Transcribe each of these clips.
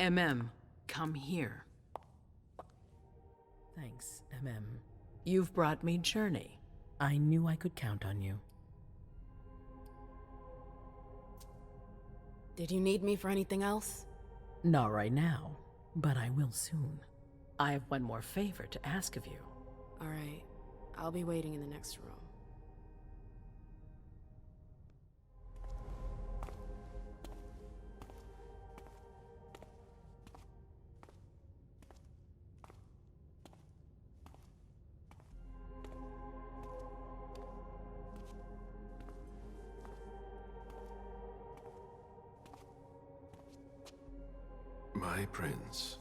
Come here. Thanks, MM. You've brought me Journey. I knew I could count on you. Did you need me for anything else? Not right now, but I will soon. I have one more favor to ask of you. All right. I'll be waiting in the next room. My prince.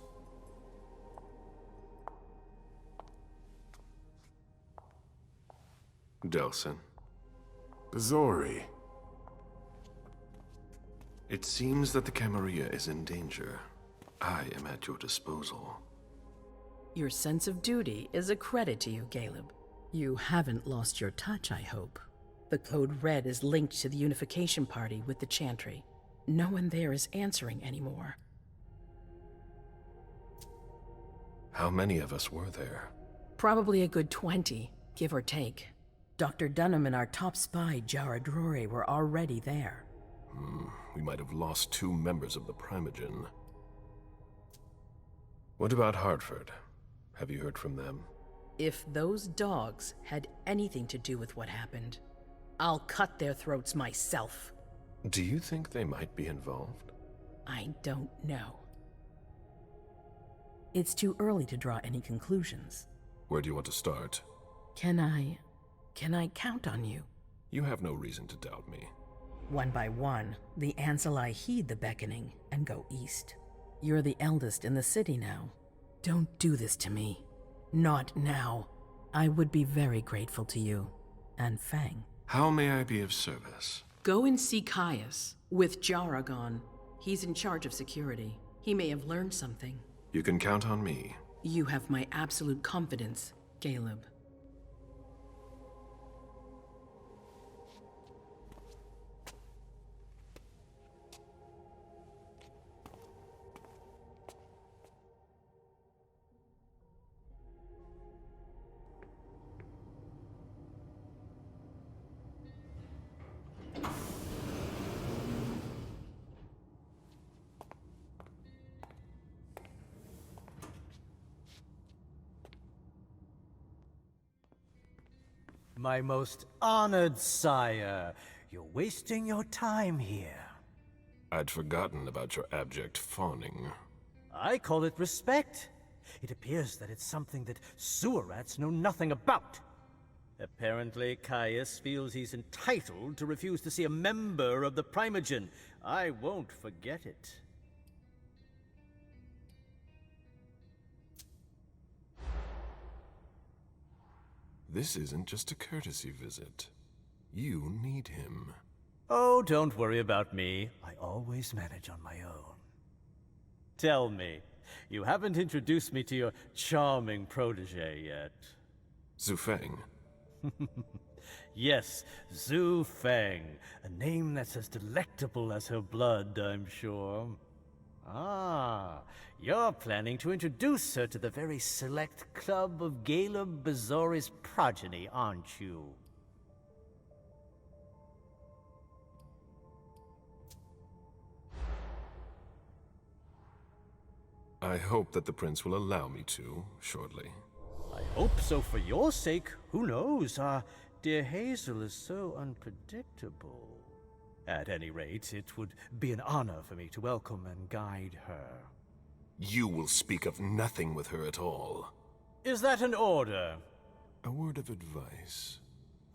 Delsin. Bazori. It seems that the Camarilla is in danger. I am at your disposal. Your sense of duty is a credit to you, Caleb. You haven't lost your touch, I hope. The Code Red is linked to the Unification Party with the Chantry. No one there is answering anymore. How many of us were there? Probably a good 20, give or take. Dr. Dunham and our top spy, Jara Drore, were already there. We might have lost 2 members of the Primogen. What about Hartford? Have you heard from them? If those dogs had anything to do with what happened, I'll cut their throats myself. Do you think they might be involved? I don't know. It's too early to draw any conclusions. Where do you want to start? Can I count on you? You have no reason to doubt me. One by one, the Ancilai heed the beckoning and go east. You're the eldest in the city now. Don't do this to me. Not now. I would be very grateful to you. And Fang. How may I be of service? Go and see Caius, with Jara gone. He's in charge of security. He may have learned something. You can count on me. You have my absolute confidence, Caleb. My most honored sire, you're wasting your time here. I'd forgotten about your abject fawning. I call it respect. It appears that it's something that sewer rats know nothing about. Apparently, Caius feels he's entitled to refuse to see a member of the Primogen. I won't forget it. This isn't just a courtesy visit. You need him. Oh, don't worry about me. I always manage on my own. Tell me, you haven't introduced me to your charming protege yet. Zhu Feng. Yes, Zhu Feng. A name that's as delectable as her blood, I'm sure. Ah, you're planning to introduce her to the very select club of Caleb Bazori's progeny, aren't you? I hope that the prince will allow me to, shortly. I hope so for your sake. Who knows? Dear Hazel is so unpredictable. At any rate, it would be an honor for me to welcome and guide her. You will speak of nothing with her at all. Is that an order? A word of advice.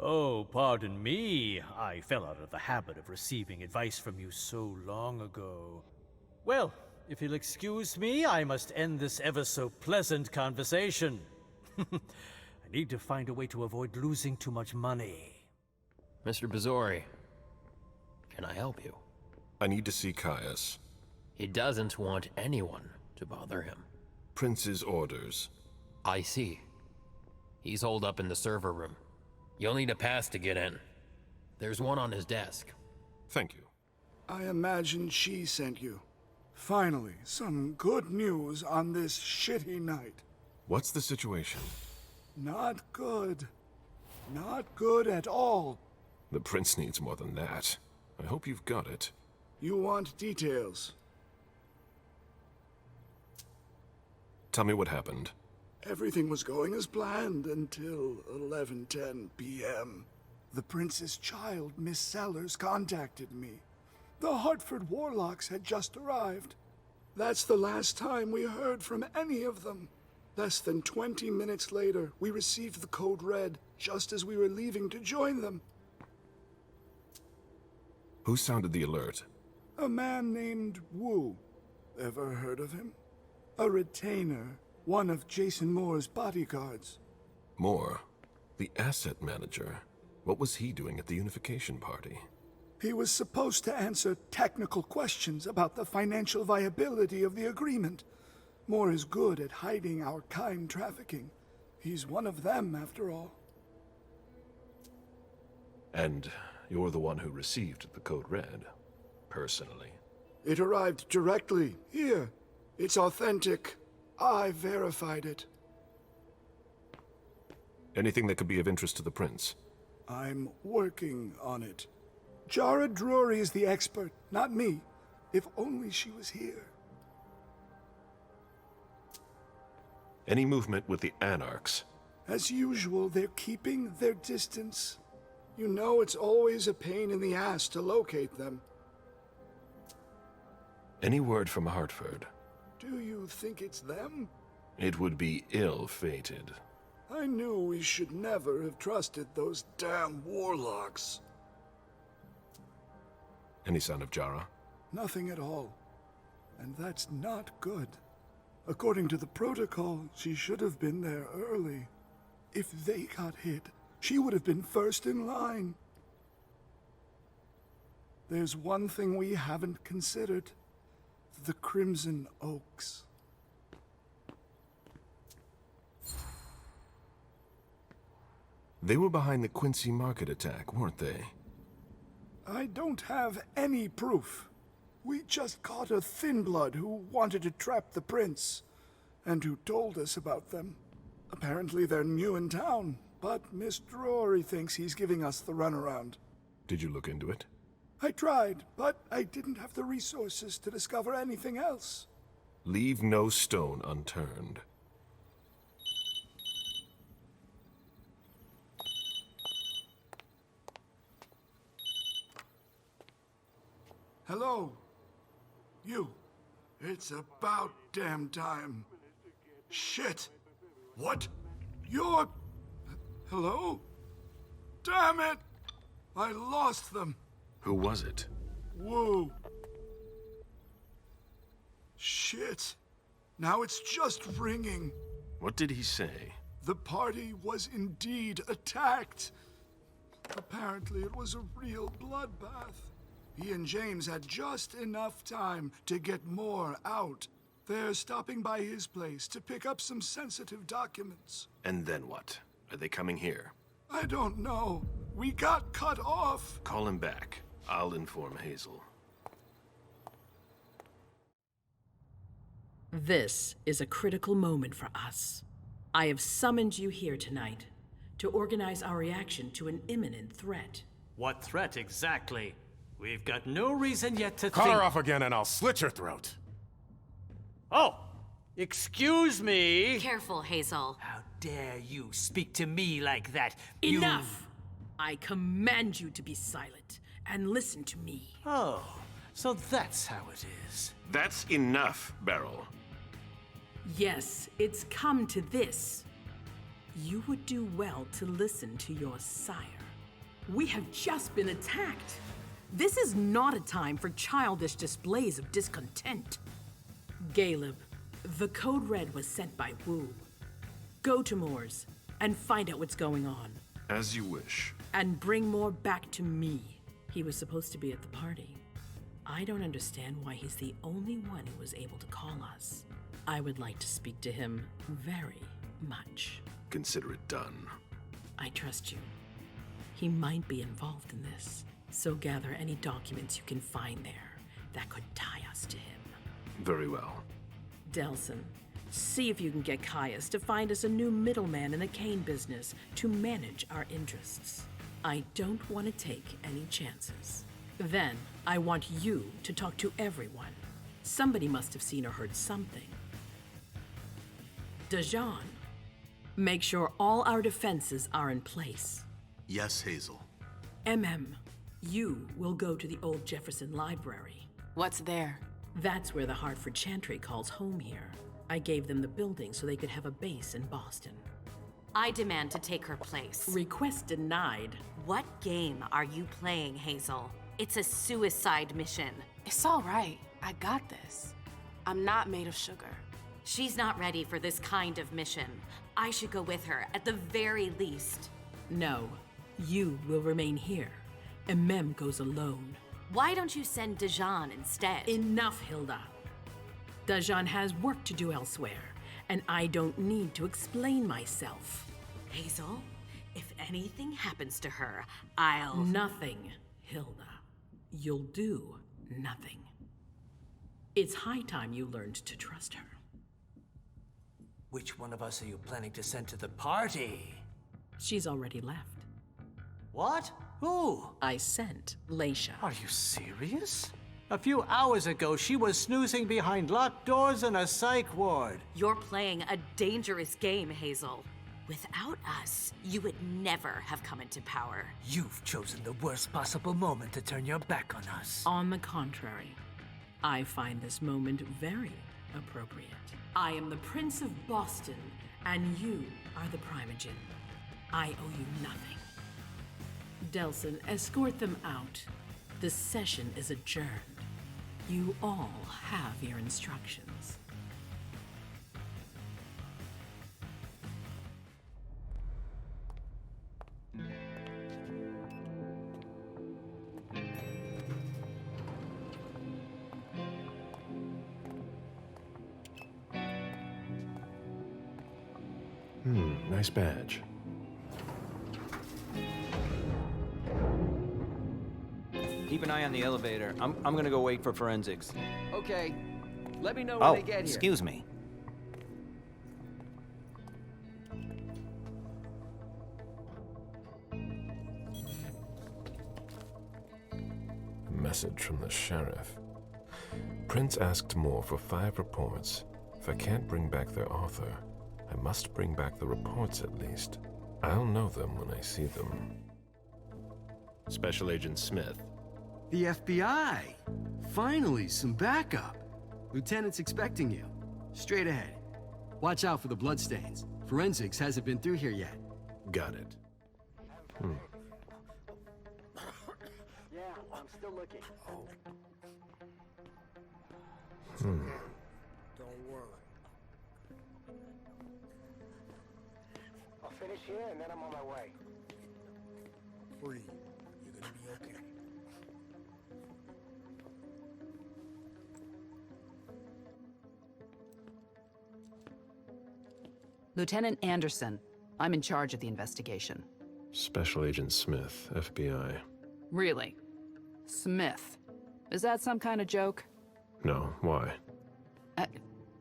Oh, pardon me. I fell out of the habit of receiving advice from you so long ago. Well, if you'll excuse me, I must end this ever-so-pleasant conversation. I need to find a way to avoid losing too much money. Mr. Bazori, can I help you? I need to see Caius. He doesn't want anyone to bother him. Prince's orders. I see. He's holed up in the server room. You'll need a pass to get in. There's one on his desk. Thank you. I imagine she sent you. Finally, some good news on this shitty night. What's the situation? Not good. Not good at all. The prince needs more than that. I hope you've got it. You want details? Tell me what happened. Everything was going as planned until 11:10 p.m. The prince's child, Miss Sellers, contacted me. The Hartford Warlocks had just arrived. That's the last time we heard from any of them. Less than 20 minutes later, we received the code red, just as we were leaving to join them. Who sounded the alert? A man named Wu. Ever heard of him? A retainer, one of Jason Moore's bodyguards. Moore, the asset manager. What was he doing at the unification party? He was supposed to answer technical questions about the financial viability of the agreement. Moore is good at hiding our kind trafficking. He's one of them, after all. And you're the one who received the code red, personally. It arrived directly, here. It's authentic. I verified it. Anything that could be of interest to the prince? I'm working on it. Jara Drury is the expert, not me. If only she was here. Any movement with the Anarchs? As usual, they're keeping their distance. You know it's always a pain in the ass to locate them. Any word from Hartford? Do you think it's them? It would be ill-fated. I knew we should never have trusted those damn warlocks. Any sign of Jara? Nothing at all. And that's not good. According to the protocol, she should have been there early. If they got hit, she would have been first in line. There's one thing we haven't considered. The Crimson Oaks. They were behind the Quincy Market attack, weren't they? I don't have any proof. We just caught a thin blood who wanted to trap the prince, and who told us about them. Apparently they're new in town, but Miss Drury thinks he's giving us the runaround. Did you look into it? I tried, but I didn't have the resources to discover anything else. Leave no stone unturned. Hello? You. It's about damn time. Shit! What? You're... Hello? Damn it! I lost them. Who was it? Whoa. Shit. Now it's just ringing. What did he say? The party was indeed attacked. Apparently it was a real bloodbath. He and James had just enough time to get more out. They're stopping by his place to pick up some sensitive documents. And then what? Are they coming here? I don't know. We got cut off. Call him back. I'll inform Hazel. This is a critical moment for us. I have summoned you here tonight to organize our reaction to an imminent threat. What threat exactly? We've got no reason yet to Cut think... her off again and I'll slit your throat. Oh! Excuse me! Careful, Hazel. How dare you speak to me like that? Enough! I command you to be silent and listen to me. Oh, so that's how it is. That's enough, Beryl. Yes, it's come to this. You would do well to listen to your sire. We have just been attacked. This is not a time for childish displays of discontent. Caleb, the code red was sent by Wu. Go to Moore's and find out what's going on. As you wish. And bring Moore back to me. He was supposed to be at the party. I don't understand why he's the only one who was able to call us. I would like to speak to him very much. Consider it done. I trust you. He might be involved in this, so gather any documents you can find there that could tie us to him. Very well. Delson, see if you can get Caius to find us a new middleman in the cane business to manage our interests. I don't want to take any chances. Then, I want you to talk to everyone. Somebody must have seen or heard something. Dajan, make sure all our defenses are in place. Yes, Hazel. You will go to the old Jefferson Library. What's there? That's where the Hartford Chantry calls home here. I gave them the building so they could have a base in Boston. I demand to take her place. Request denied. What game are you playing, Hazel? It's a suicide mission. It's all right. I got this. I'm not made of sugar. She's not ready for this kind of mission. I should go with her, at the very least. No, you will remain here. Goes alone. Why don't you send Dajan instead? Enough, Hilda. Dajan has work to do elsewhere, and I don't need to explain myself. Hazel, if anything happens to her, I'll... Nothing, Hilda. You'll do nothing. It's high time you learned to trust her. Which one of us are you planning to send to the party? She's already left. What? Who? I sent Leisha. Are you serious? A few hours ago, she was snoozing behind locked doors in a psych ward. You're playing a dangerous game, Hazel. Without us, you would never have come into power. You've chosen the worst possible moment to turn your back on us. On the contrary, I find this moment very appropriate. I am the Prince of Boston, and you are the Primogen. I owe you nothing. Delson, escort them out. The session is adjourned. You all have your instructions. Nice badge. Keep an eye on the elevator. I'm gonna go wait for forensics. Okay. Let me know when they get here. Excuse me. Message from the sheriff. Prince asked more for 5 reports. If I can't bring back their author, I must bring back the reports at least. I'll know them when I see them. Special Agent Smith. The FBI! Finally, some backup. Lieutenant's expecting you. Straight ahead. Watch out for the bloodstains. Forensics hasn't been through here yet. Got it. Yeah, I'm still looking. Don't worry. I'll finish here and then I'm on my way. Free. You're gonna be okay. Lieutenant Anderson, I'm in charge of the investigation. Special Agent Smith, FBI. Really? Smith? Is that some kind of joke? No, why?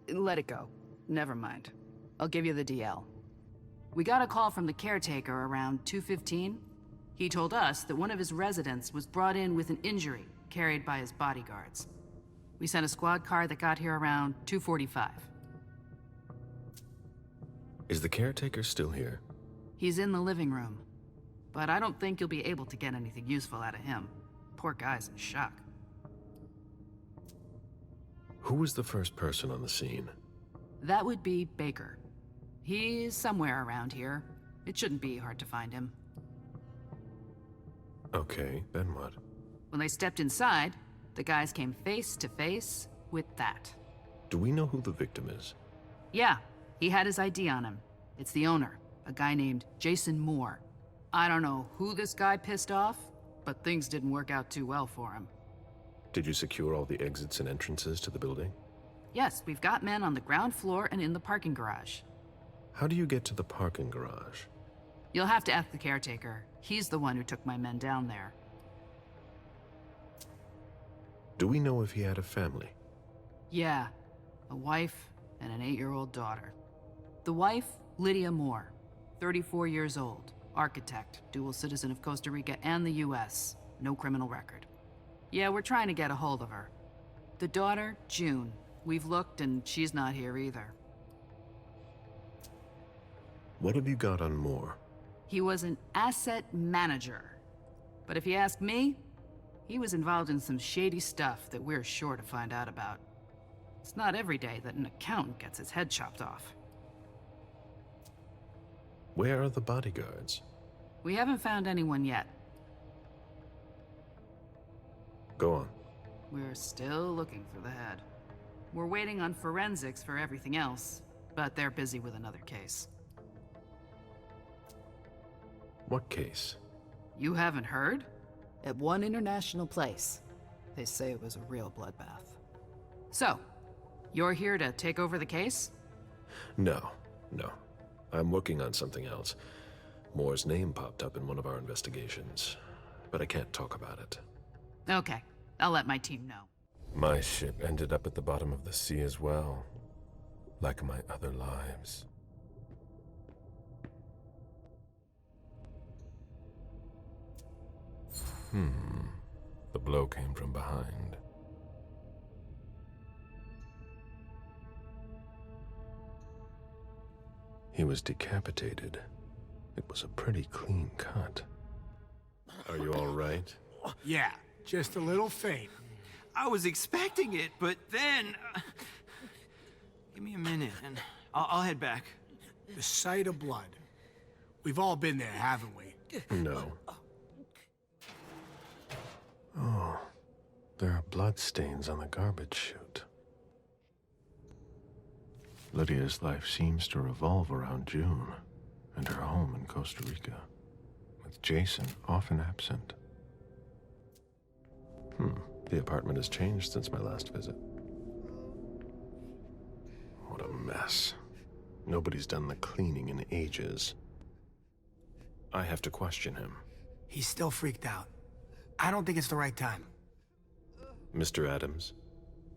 Let it go. Never mind. I'll give you the DL. We got a call from the caretaker around 2:15. He told us that one of his residents was brought in with an injury carried by his bodyguards. We sent a squad car that got here around 2:45. Is the caretaker still here? He's in the living room, but I don't think you'll be able to get anything useful out of him. Poor guy's in shock. Who was the first person on the scene? That would be Baker. He's somewhere around here. It shouldn't be hard to find him. Okay, then what? When they stepped inside, the guys came face to face with that. Do we know who the victim is? Yeah, he had his ID on him. It's the owner, a guy named Jason Moore. I don't know who this guy pissed off, but things didn't work out too well for him. Did you secure all the exits and entrances to the building? Yes, we've got men on the ground floor and in the parking garage. How do you get to the parking garage? You'll have to ask the caretaker. He's the one who took my men down there. Do we know if he had a family? Yeah, a wife and an 8-year-old daughter. The wife, Lydia Moore, 34 years old, architect, dual citizen of Costa Rica and the US, no criminal record. Yeah, we're trying to get a hold of her. The daughter, June. We've looked and she's not here either. What have you got on Moore? He was an asset manager. But if you ask me, he was involved in some shady stuff that we're sure to find out about. It's not every day that an accountant gets his head chopped off. Where are the bodyguards? We haven't found anyone yet. Go on. We're still looking for the head. We're waiting on forensics for everything else, but they're busy with another case. What case? You haven't heard? At one international place. They say it was a real bloodbath. So, you're here to take over the case? No. I'm working on something else. Moore's name popped up in one of our investigations, but I can't talk about it. Okay, I'll let my team know. My ship ended up at the bottom of the sea as well, like my other lives. The blow came from behind. He was decapitated. It was a pretty clean cut. Are you all right? Yeah, just a little faint. I was expecting it, but then... Give me a minute, and I'll head back. The sight of blood. We've all been there, haven't we? No. Oh, there are bloodstains on the garbage chute. Lydia's life seems to revolve around June and her home in Costa Rica, with Jason often absent. The apartment has changed since my last visit. What a mess. Nobody's done the cleaning in ages. I have to question him. He's still freaked out. I don't think it's the right time. Mr. Adams?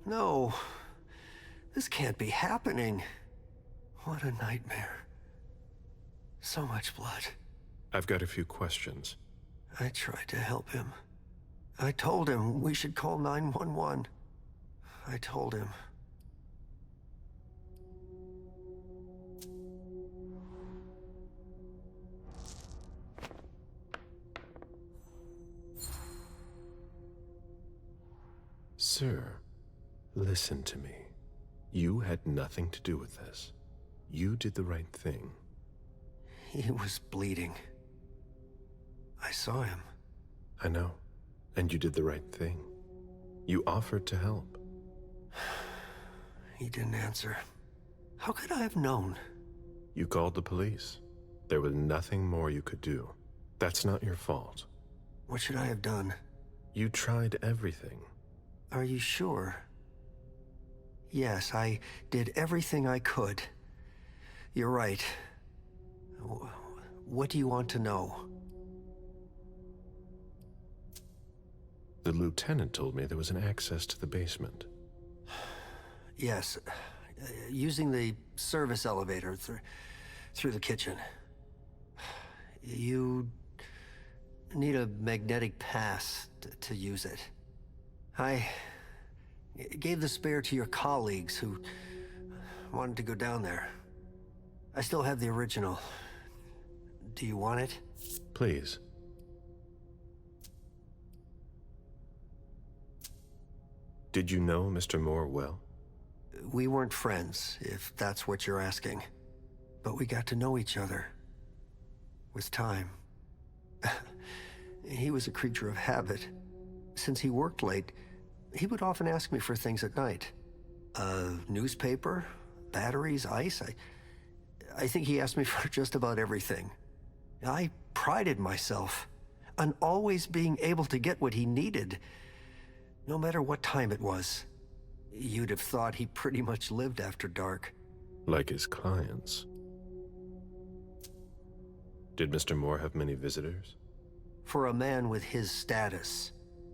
No. This can't be happening. What a nightmare. So much blood. I've got a few questions. I tried to help him. I told him we should call 911. I told him. Sir, listen to me. You had nothing to do with this. You did the right thing. He was bleeding. I saw him. I know. And you did the right thing. You offered to help. He didn't answer. How could I have known? You called the police. There was nothing more you could do. That's not your fault. What should I have done? You tried everything. Are you sure? Yes, I did everything I could. You're right. What do you want to know? The lieutenant told me there was an access to the basement. Yes, using the service elevator through the kitchen. You need a magnetic pass to use it. I gave the spare to your colleagues who wanted to go down there. I still have the original. Do you want it? Please. Did you know Mr. Moore well? We weren't friends, if that's what you're asking. But we got to know each other. With time. He was a creature of habit. Since he worked late, he would often ask me for things at night. A newspaper, batteries, ice. I think he asked me for just about everything. I prided myself on always being able to get what he needed, no matter what time it was. You'd have thought he pretty much lived after dark. Like his clients. Did Mr. Moore have many visitors? For a man with his status,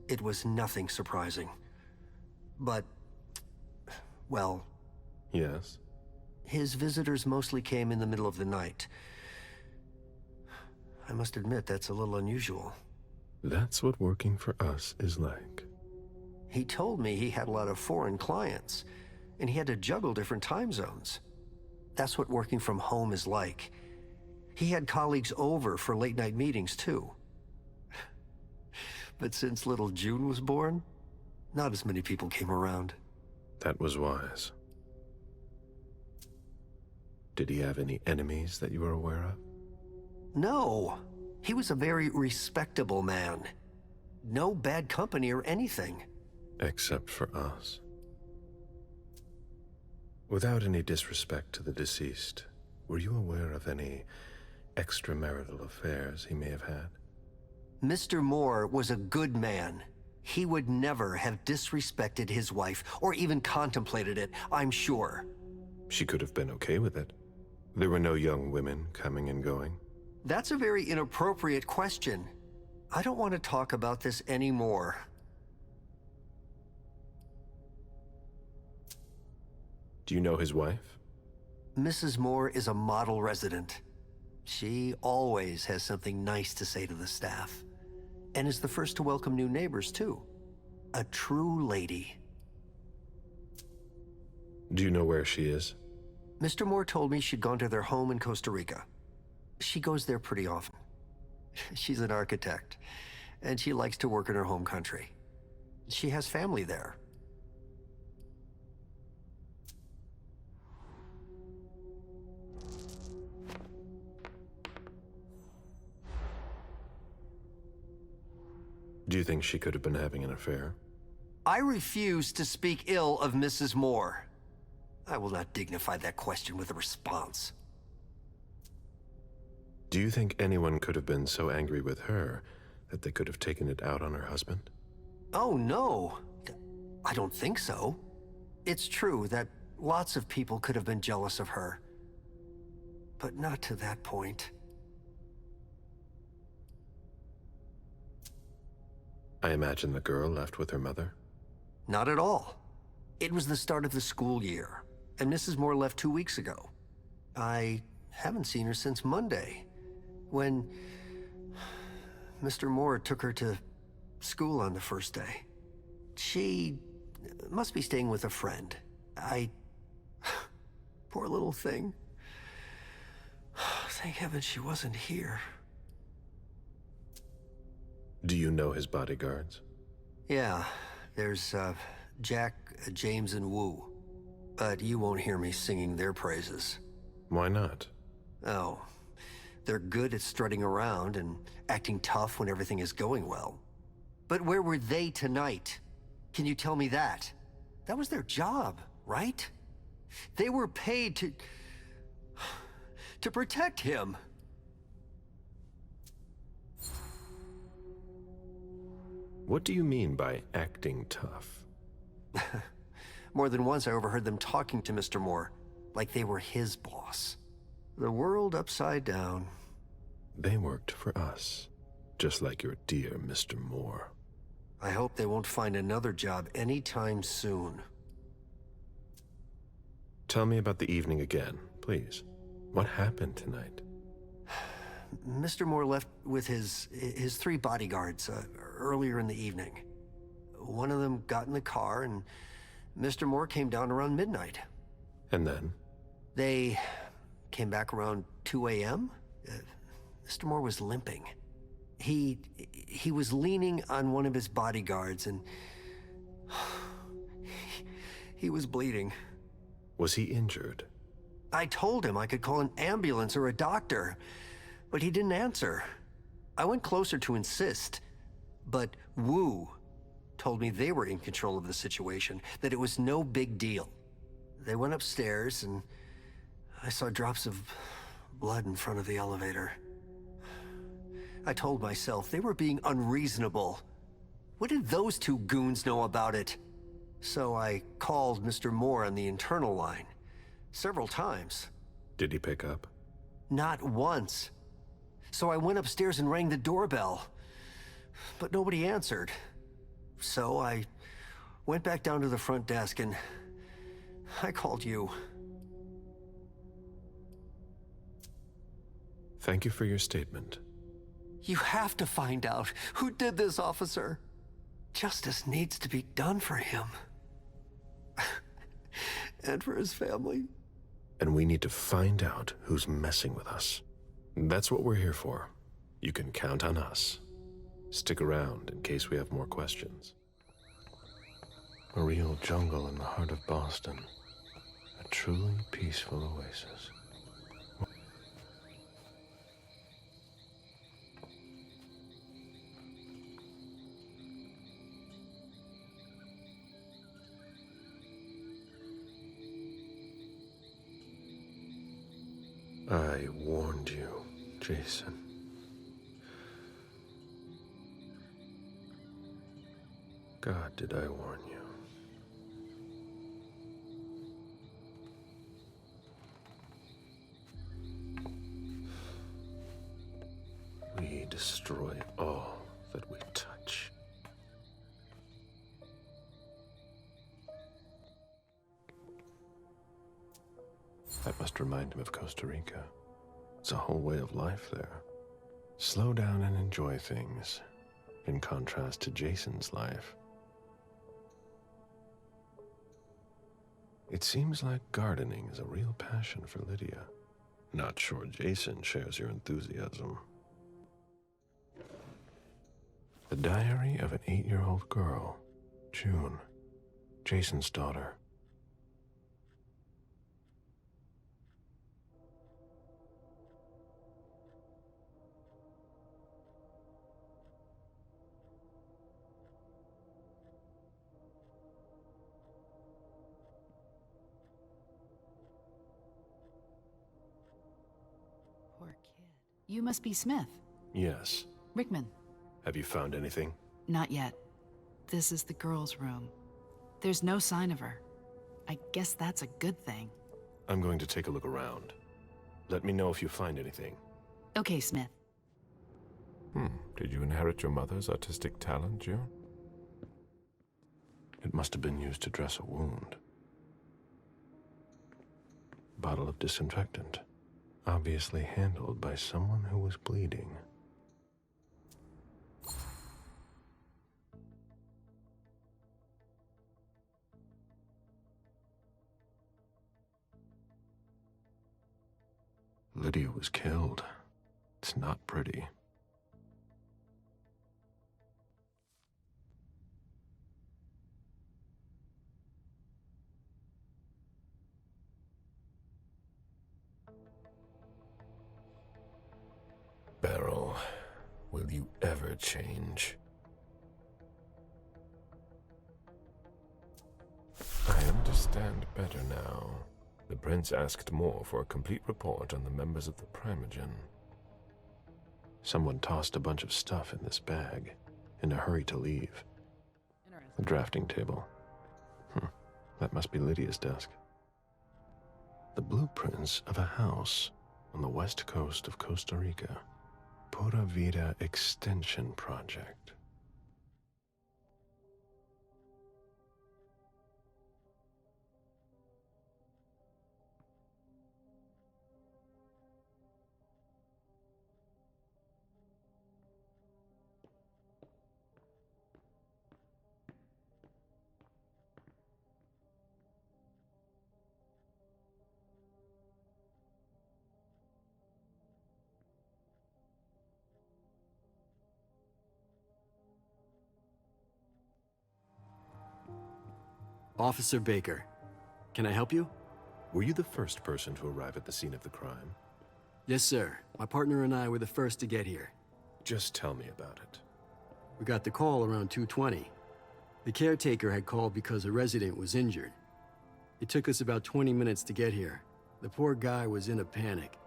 it was nothing surprising. But well... Yes? His visitors mostly came in the middle of the night. I must admit, that's a little unusual. That's what working for us is like. He told me he had a lot of foreign clients, and he had to juggle different time zones. That's what working from home is like. He had colleagues over for late-night meetings, too. But since little June was born, not as many people came around. That was wise. Did he have any enemies that you were aware of? No. He was a very respectable man. No bad company or anything. Except for us. Without any disrespect to the deceased, were you aware of any extramarital affairs he may have had? Mr. Moore was a good man. He would never have disrespected his wife, or even contemplated it, I'm sure. She could have been okay with it. There were no young women coming and going. That's a very inappropriate question. I don't want to talk about this anymore. Do you know his wife? Mrs. Moore is a model resident. She always has something nice to say to the staff. And is the first to welcome new neighbors, too. A true lady. Do you know where she is? Mr. Moore told me she'd gone to their home in Costa Rica. She goes there pretty often. She's an architect, and she likes to work in her home country. She has family there. Do you think she could have been having an affair? I refuse to speak ill of Mrs. Moore. I will not dignify that question with a response. Do you think anyone could have been so angry with her that they could have taken it out on her husband? Oh, no. I don't think so. It's true that lots of people could have been jealous of her. But not to that point. I imagine the girl left with her mother? Not at all. It was the start of the school year, and Mrs. Moore left 2 weeks ago. I haven't seen her since Monday, when Mr. Moore took her to school on the first day. She must be staying with a friend. Poor little thing. Thank heaven she wasn't here. Do you know his bodyguards? Yeah, there's Jack, James, and Wu. But you won't hear me singing their praises. Why not? Oh, they're good at strutting around and acting tough when everything is going well. But where were they tonight? Can you tell me that? That was their job, right? They were paid to protect him. What do you mean by acting tough? More than once I overheard them talking to Mr. Moore, like they were his boss. The world upside down. They worked for us, just like your dear Mr. Moore. I hope they won't find another job anytime soon. Tell me about the evening again, please. What happened tonight? Mr. Moore left with his 3 bodyguards earlier in the evening. One of them got in the car, and Mr. Moore came down around midnight. And then? They came back around 2 a.m. Mr. Moore was limping. He was leaning on one of his bodyguards, and he was bleeding. Was he injured? I told him I could call an ambulance or a doctor, but he didn't answer. I went closer to insist, but Wu told me they were in control of the situation, that it was no big deal. They went upstairs, and I saw drops of blood in front of the elevator. I told myself they were being unreasonable. What did those 2 goons know about it? So I called Mr. Moore on the internal line several times. Did he pick up? Not once. So I went upstairs and rang the doorbell, but nobody answered. So I went back down to the front desk, and I called you. Thank you for your statement. You have to find out who did this, officer. Justice needs to be done for him. And for his family. And we need to find out who's messing with us. That's what we're here for. You can count on us. Stick around in case we have more questions. A real jungle in the heart of Boston. A truly peaceful oasis. I warned you, Jason. God, did I warn you? We destroy all that we touch. That must remind him of Costa Rica. It's a whole way of life there. Slow down and enjoy things, in contrast to Jason's life. It seems like gardening is a real passion for Lydia. Not sure Jason shares your enthusiasm. The diary of an 8-year-old girl, June, Jason's daughter. Poor kid. You must be Smith. Yes. Rickman. Have you found anything? Not yet. This is the girl's room. There's no sign of her. I guess that's a good thing. I'm going to take a look around. Let me know if you find anything. Okay, Smith. Did you inherit your mother's artistic talent, June? It must have been used to dress a wound. Bottle of disinfectant. Obviously handled by someone who was bleeding. Lydia was killed. It's not pretty. Beryl, will you ever change? I understand better now. The prince asked more for a complete report on the members of the Primogen. Someone tossed a bunch of stuff in this bag, in a hurry to leave. The drafting table. That must be Lydia's desk. The blueprints of a house on the west coast of Costa Rica. Pura Vida Extension Project. Officer Baker, can I help you? Were you the first person to arrive at the scene of the crime? Yes, sir. My partner and I were the first to get here. Just tell me about it. We got the call around 2:20. The caretaker had called because a resident was injured. It took us about 20 minutes to get here. The poor guy was in a panic.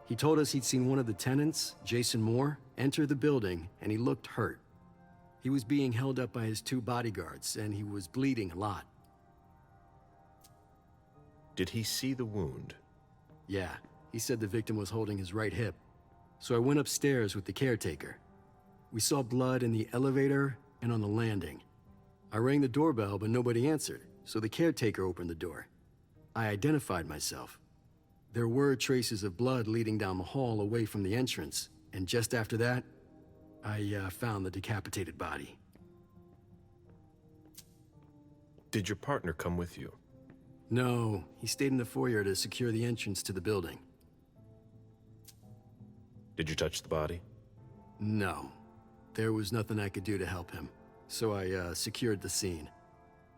He told us he'd seen one of the tenants, Jason Moore, enter the building, and he looked hurt. He was being held up by his 2 bodyguards, and he was bleeding a lot. Did he see the wound? Yeah, he said the victim was holding his right hip. So I went upstairs with the caretaker. We saw blood in the elevator and on the landing. I rang the doorbell, but nobody answered, so the caretaker opened the door. I identified myself. There were traces of blood leading down the hall away from the entrance, and just after that, I found the decapitated body. Did your partner come with you? No, he stayed in the foyer to secure the entrance to the building. Did you touch the body? No. There was nothing I could do to help him, so I secured the scene.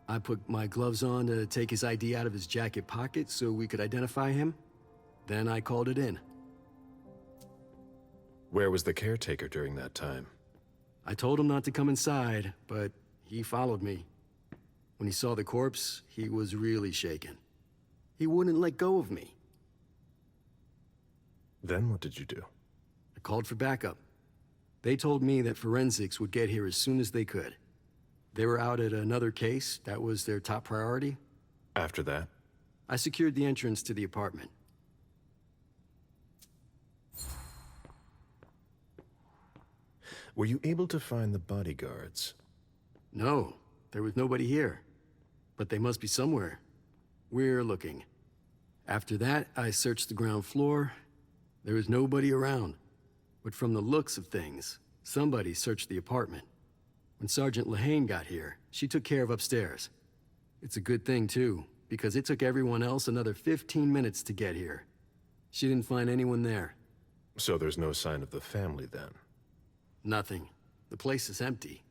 I put my gloves on to take his ID out of his jacket pocket so we could identify him. Then I called it in. Where was the caretaker during that time? I told him not to come inside, but he followed me. When he saw the corpse, he was really shaken. He wouldn't let go of me. Then what did you do? I called for backup. They told me that forensics would get here as soon as they could. They were out at another case. That was their top priority. After that? I secured the entrance to the apartment. Were you able to find the bodyguards? No, there was nobody here. But they must be somewhere. We're looking. After that, I searched the ground floor. There was nobody around. But from the looks of things, somebody searched the apartment. When Sergeant Lehane got here, she took care of upstairs. It's a good thing, too, because it took everyone else another 15 minutes to get here. She didn't find anyone there. So there's no sign of the family, then? Nothing. The place is empty.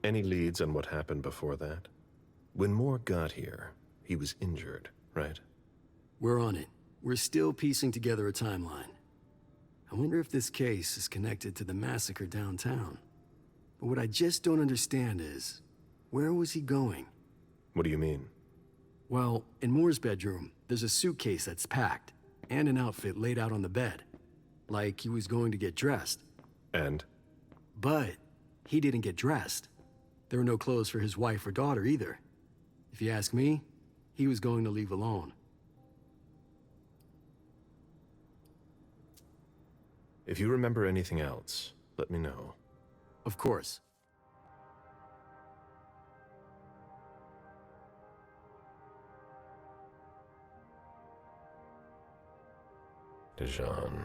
Any leads on what happened before that? When Moore got here, he was injured, right? We're on it. We're still piecing together a timeline. I wonder if this case is connected to the massacre downtown. But what I just don't understand is, where was he going? What do you mean? Well, in Moore's bedroom, there's a suitcase that's packed, and an outfit laid out on the bed. Like he was going to get dressed. And? But he didn't get dressed. There were no clothes for his wife or daughter either. If you ask me, he was going to leave alone. If you remember anything else, let me know. Of course. Dijon,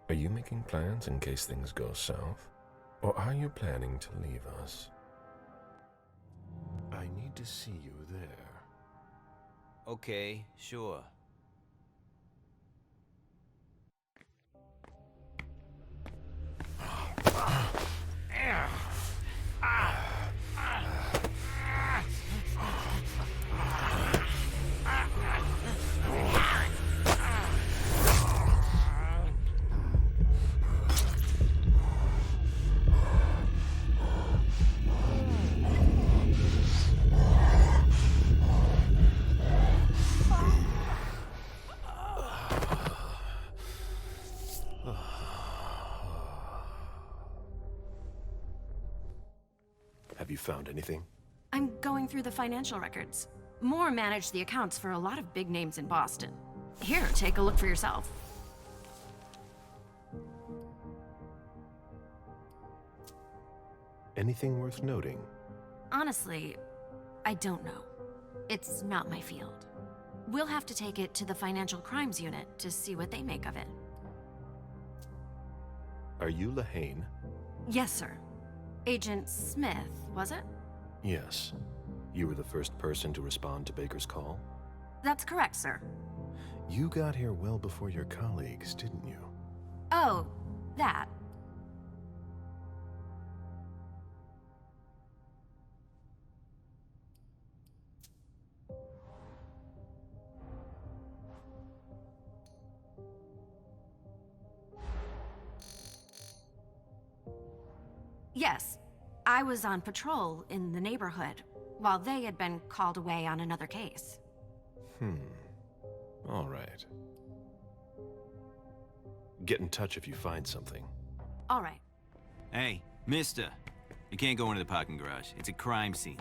are you making plans in case things go south? Or are you planning to leave us? I need to see you there. Okay, sure. Have you found anything? I'm going through the financial records. Moore managed the accounts for a lot of big names in Boston. Here, take a look for yourself. Anything worth noting? Honestly, I don't know. It's not my field. We'll have to take it to the Financial Crimes Unit to see what they make of it. Are you Lehane? Yes, sir. Agent Smith, was it? Yes. You were the first person to respond to Baker's call? That's correct, sir. You got here well before your colleagues, didn't you? Oh, that. Yes, I was on patrol in the neighborhood, while they had been called away on another case. All right. Get in touch if you find something. All right. Hey, mister. You can't go into the parking garage. It's a crime scene.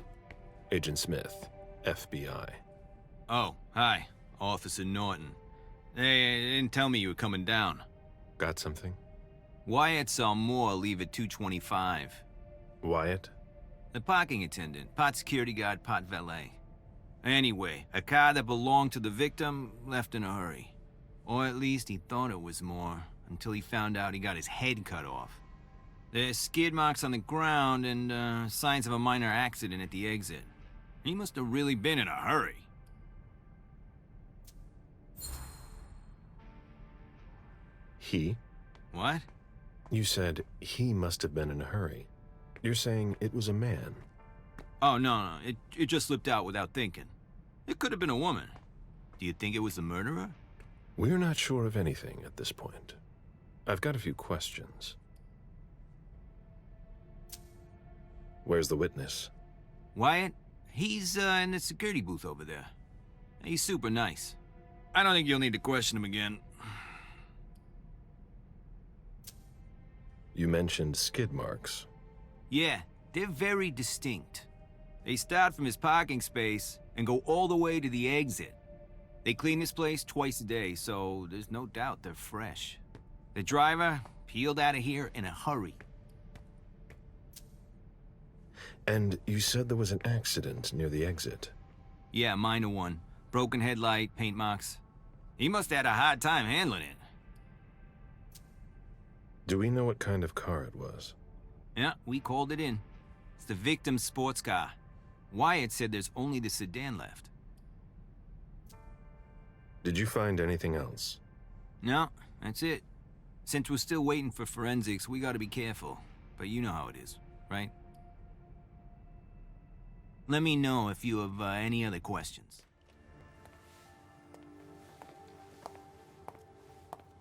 Agent Smith, FBI. Oh, hi. Officer Norton. They didn't tell me you were coming down. Got something? Wyatt saw Moore leave at 2:25. Wyatt? The parking attendant, part security guard, part valet. Anyway, a car that belonged to the victim left in a hurry. Or at least he thought it was Moore, until he found out he got his head cut off. There's skid marks on the ground and signs of a minor accident at the exit. He must have really been in a hurry. He? What? You said he must have been in a hurry. You're saying it was a man. Oh, no, it just slipped out without thinking. It could have been a woman. Do you think it was the murderer? We're not sure of anything at this point. I've got a few questions. Where's the witness? Wyatt? He's in the security booth over there. He's super nice. I don't think you'll need to question him again. You mentioned skid marks. Yeah, they're very distinct. They start from his parking space and go all the way to the exit. They clean this place twice a day, so there's no doubt they're fresh. The driver peeled out of here in a hurry. And you said there was an accident near the exit. Yeah, minor one. Broken headlight, paint marks. He must have had a hard time handling it. Do we know what kind of car it was? Yeah, we called it in. It's the victim's sports car. Wyatt said there's only the sedan left. Did you find anything else? No, that's it. Since we're still waiting for forensics, we gotta be careful. But you know how it is, right? Let me know if you have any other questions.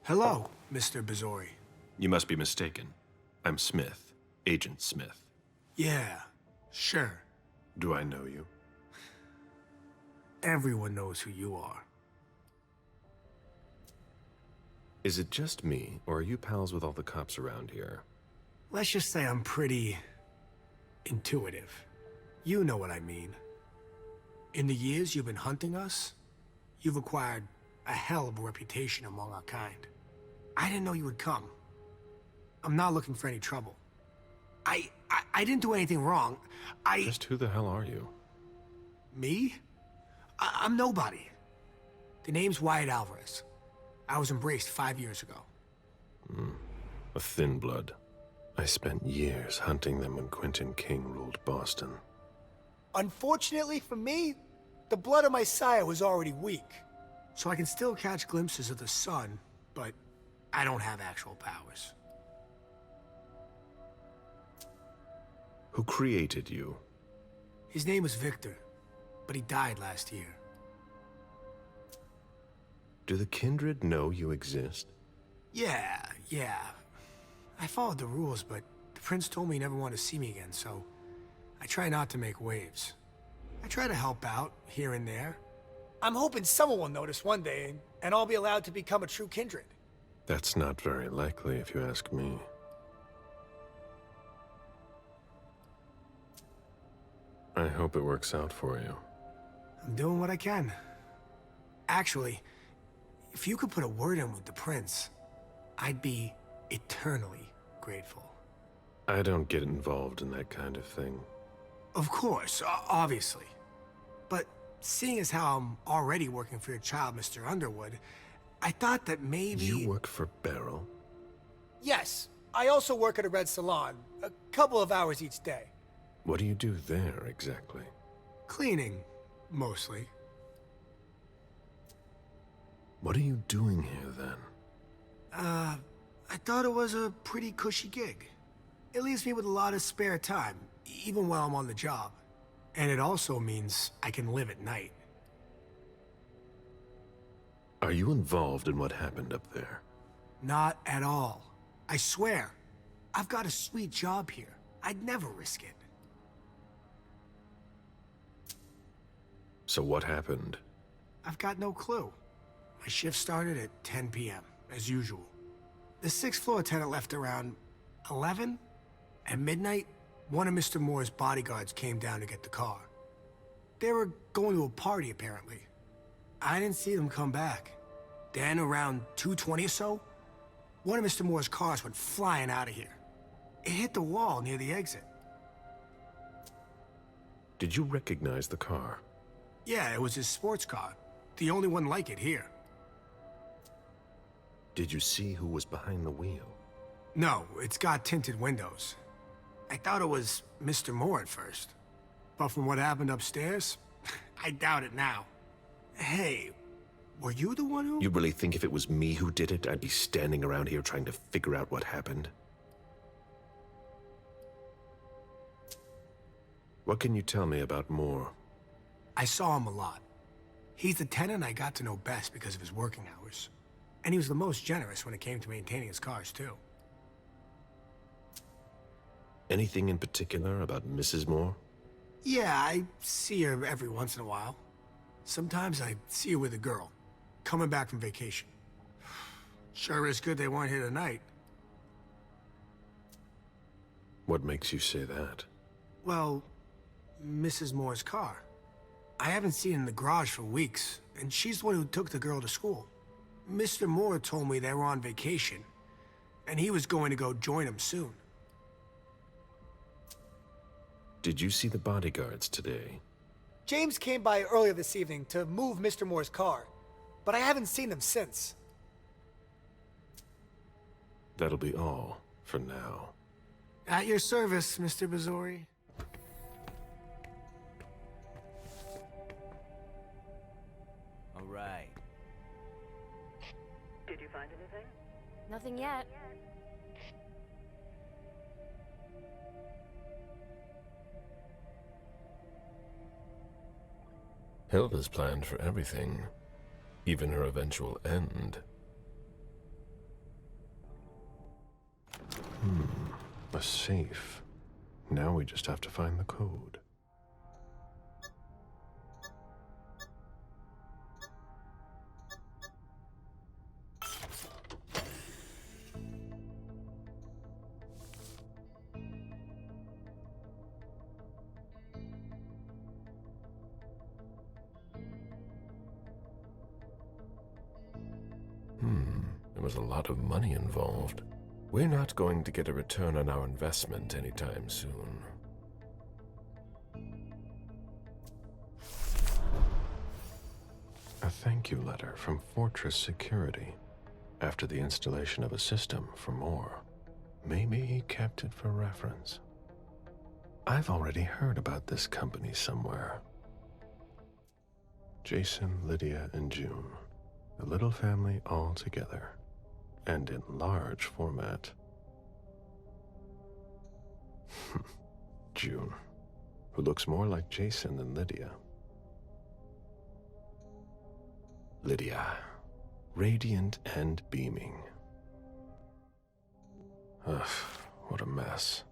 Hello, Mr. Bizori. You must be mistaken. I'm Smith, Agent Smith. Yeah, sure. Do I know you? Everyone knows who you are. Is it just me, or are you pals with all the cops around here? Let's just say I'm pretty intuitive. You know what I mean. In the years you've been hunting us, you've acquired a hell of a reputation among our kind. I didn't know you would come. I'm not looking for any trouble. I didn't do anything wrong. Just who the hell are you? Me? I'm nobody. The name's Wyatt Alvarez. I was embraced 5 years ago. A thin blood. I spent years hunting them when Quentin King ruled Boston. Unfortunately for me, the blood of my sire was already weak. So I can still catch glimpses of the sun, but I don't have actual powers. Who created you? His name was Victor, but he died last year. Do the kindred know you exist? Yeah. I followed the rules, but the prince told me he never wanted to see me again, so I try not to make waves. I try to help out, here and there. I'm hoping someone will notice one day, and I'll be allowed to become a true kindred. That's not very likely, if you ask me. I hope it works out for you. I'm doing what I can. Actually, if you could put a word in with the prince, I'd be eternally grateful. I don't get involved in that kind of thing. Of course, obviously. But seeing as how I'm already working for your child, Mr. Underwood, I thought that maybe... You work for Beryl? Yes. I also work at a red salon, a couple of hours each day. What do you do there, exactly? Cleaning, mostly. What are you doing here, then? I thought it was a pretty cushy gig. It leaves me with a lot of spare time, even while I'm on the job. And it also means I can live at night. Are you involved in what happened up there? Not at all. I swear. I've got a sweet job here. I'd never risk it. So what happened? I've got no clue. My shift started at 10 p.m., as usual. The sixth floor tenant left around 11? At midnight, one of Mr. Moore's bodyguards came down to get the car. They were going to a party, apparently. I didn't see them come back. Then around 2:20 or so, one of Mr. Moore's cars went flying out of here. It hit the wall near the exit. Did you recognize the car? Yeah, it was his sports car. The only one like it here. Did you see who was behind the wheel? No, it's got tinted windows. I thought it was Mr. Moore at first. But from what happened upstairs, I doubt it now. Hey, were you the one who... You really think if it was me who did it, I'd be standing around here trying to figure out what happened? What can you tell me about Moore? I saw him a lot. He's the tenant I got to know best because of his working hours. And he was the most generous when it came to maintaining his cars, too. Anything in particular about Mrs. Moore? Yeah, I see her every once in a while. Sometimes I see her with a girl, coming back from vacation. Sure is good they weren't here tonight. What makes you say that? Well, Mrs. Moore's car. I haven't seen it in the garage for weeks, and she's the one who took the girl to school. Mr. Moore told me they were on vacation, and he was going to go join them soon. Did you see the bodyguards today? James came by earlier this evening to move Mr. Moore's car, but I haven't seen them since. That'll be all for now. At your service, Mr. Bazzori. All right. Did you find anything? Nothing yet. Hilda's planned for everything, even her eventual end. A safe. Now we just have to find the code. There was a lot of money involved. We're not going to get a return on our investment anytime soon. A thank you letter from Fortress Security after the installation of a system for Moore. Maybe he kept it for reference. I've already heard about this company somewhere. Jason, Lydia, and June. A little family all together, and in large format. June, who looks more like Jason than Lydia. Lydia, radiant and beaming. Ugh, what a mess.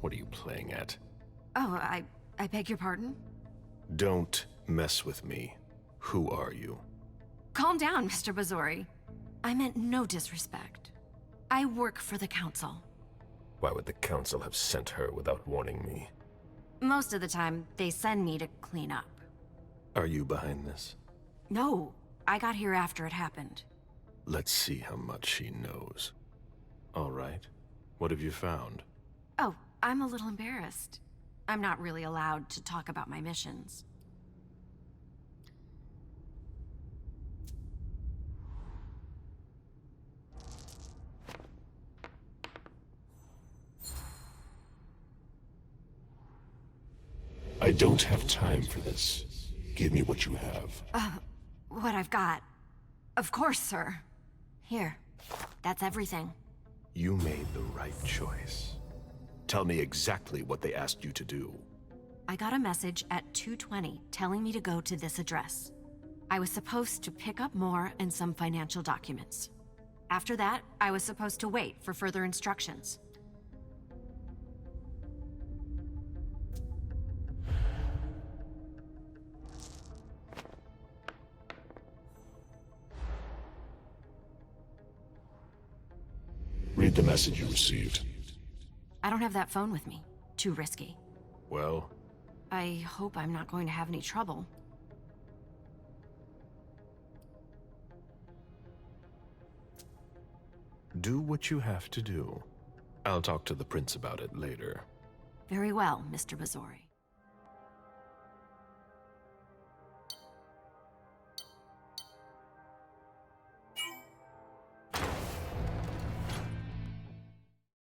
What are you playing at? Oh, I beg your pardon? Don't mess with me. Who are you? Calm down, Mr. Bazzori. I meant no disrespect. I work for the Council. Why would the Council have sent her without warning me? Most of the time, they send me to clean up. Are you behind this? No, I got here after it happened. Let's see how much she knows. All right. What have you found? Oh, I'm a little embarrassed. I'm not really allowed to talk about my missions. I don't have time for this. Give me what you have. What I've got. Of course, sir. Here. That's everything. You made the right choice. Tell me exactly what they asked you to do. I got a message at 2:20 telling me to go to this address. I was supposed to pick up more and some financial documents. After that, I was supposed to wait for further instructions. Read the message you received. I don't have that phone with me. Too risky. Well, I hope I'm not going to have any trouble. do what you have to do. I'll talk to the prince about it later. Very well, Mr. Bazori.